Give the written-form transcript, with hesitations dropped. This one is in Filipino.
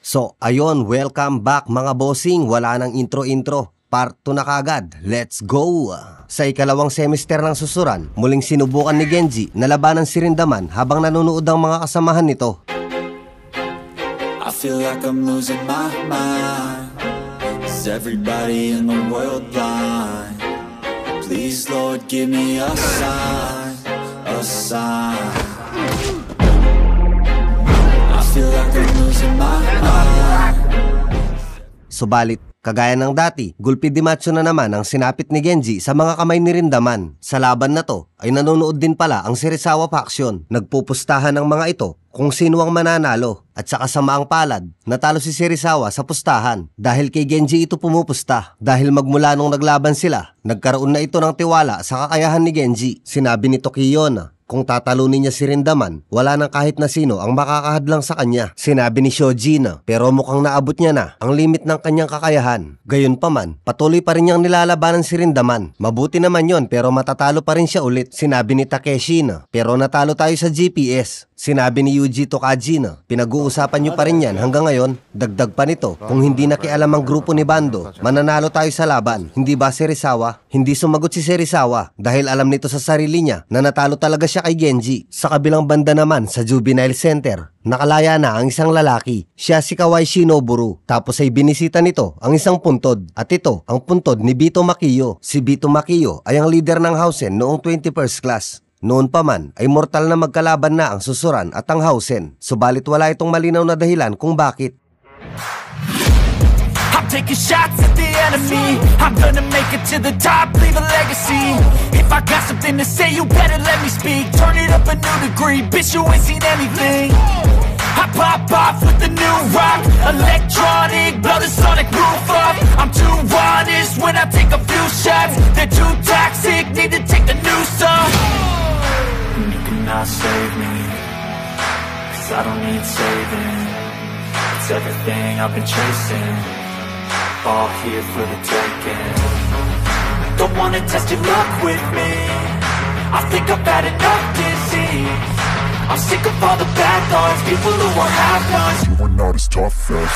So ayun, welcome back mga bossing. Wala nang intro-intro, part 2 na kagad. Let's go! Sa ikalawang semester ng susuran, muling sinubukan ni Genji na labanan si Rindaman habang nanonood ang mga kasamahan nito. I feel like I'm losing my mind. Is everybody in the world blind? Please Lord give me a sign, a sign. I feel like I'm losing my mind. Subalit, kagaya ng dati, gulpi di macho na naman ang sinapit ni Genji sa mga kamay ni Rindaman. Sa laban na to, ay nanonood din pala ang Serizawa faction. Nagpupustahan ng mga ito kung sino ang mananalo. At sa kasamaang palad, natalo si Serizawa sa pustahan. Dahil kay Genji ito pumupusta. Dahil magmula nung naglaban sila, nagkaroon na ito ng tiwala sa kakayahan ni Genji. Sinabi ni Tokiyo na kung tatalunin niya si Rindaman, wala nang kahit na sino ang makakahadlang sa kanya. Sinabi ni Shoji na pero mukhang naabot niya na ang limit ng kanyang kakayahan. Gayunpaman, patuloy pa rin niyang nilalabanan si Rindaman. Mabuti naman yon pero matatalo pa rin siya ulit. Sinabi ni Takeshi na pero natalo tayo sa GPS. Sinabi ni Yuji Tokaji na pinag-uusapan niyo pa rin yan hanggang ngayon. Dagdag pa nito, kung hindi nakialam ang grupo ni Bando, mananalo tayo sa laban. Hindi ba Serizawa? Hindi sumagot si Serizawa dahil alam nito sa sarili niya na natalo talaga siya kay Genji. Sa kabilang banda naman sa Juvenile Center, nakalaya na ang isang lalaki. Siya si Kawai Shinobu. Tapos ay binisita nito ang isang puntod. At ito ang puntod ni Bito Makiyo. Si Bito Makiyo ay ang leader ng Housen noong 21st class. Noon pa man ay mortal na magkalaban na ang Susuran at ang Housen. Subalit wala itong malinaw na dahilan kung bakit. I'm taking shots at the enemy. I'm gonna make it to the top, leave a legacy. If I got something to say, you better let me speak. Turn it up a new degree, bitch, you ain't seen anything. I pop off with the new rock, electronic, blow the sonic roof off. I'm too honest when I take a few shots. They're too toxic, need to take the noose off. You cannot save me, 'cause I don't need saving. It's everything I've been chasing, all here for the taking. Don't wanna test your luck with me, I think I've had enough disease. I'm sick of all the bad thoughts, people who are half-nots. You are not as tough as